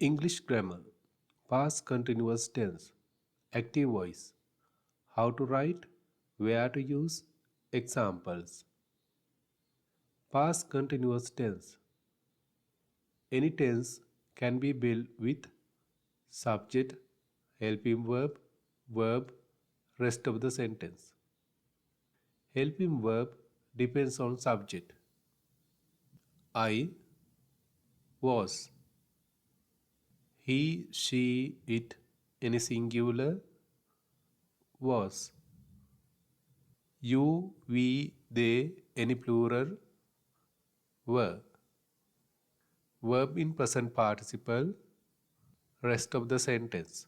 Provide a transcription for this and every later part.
English grammar, past continuous tense, active voice, how to write, where to use, examples. Past continuous tense. Any tense can be built with subject, helping verb, rest of the sentence. Helping verb depends on subject. I was, he, she, it, any singular, was. You, we, they, any plural, were. Verb in present participle, rest of the sentence.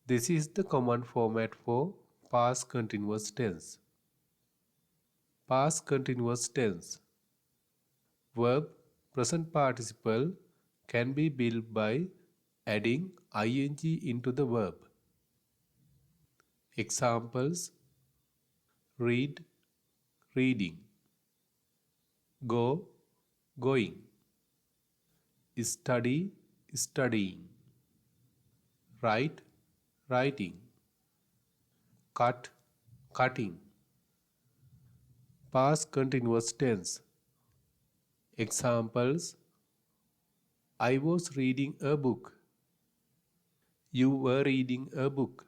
This is the common format for past continuous tense. Past continuous tense. Verb present participle can be built by adding ing into the verb. Examples: read, reading, go, going, study, studying, write, writing, cut, cutting. Past continuous tense. Examples: I was reading a book. You were reading a book.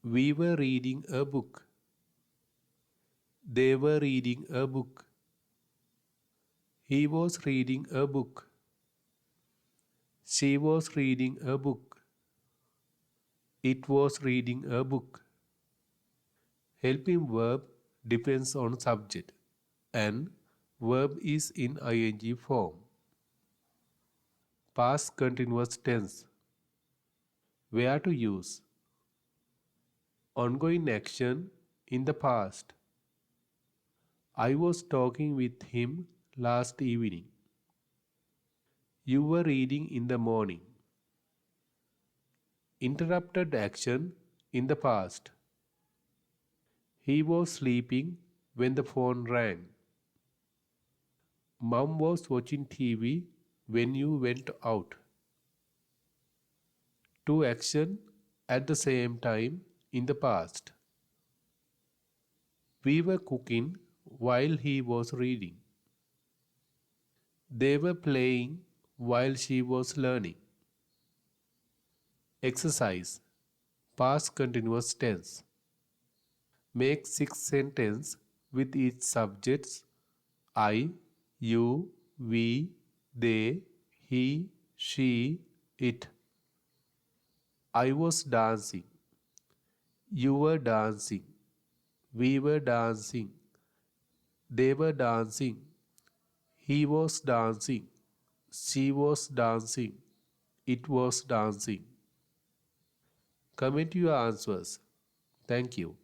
We were reading a book. They were reading a book. He was reading a book. She was reading a book. It was reading a book. Helping verb depends on subject and verb is in ing form. Past continuous tense. Where to use? Ongoing action in the past. I was talking with him last evening. You were reading in the morning. Interrupted action in the past. He was sleeping when the phone rang. Mom was watching TV when you went out. Two action at the same time in the past. We were cooking while he was reading. They were playing while she was learning. Exercise. Past continuous tense. Make 6 sentences with each subjects I, you, we, they, he, she, it. I was dancing. You were dancing. We were dancing. They were dancing. He was dancing. She was dancing. It was dancing. Comment your answers. Thank you.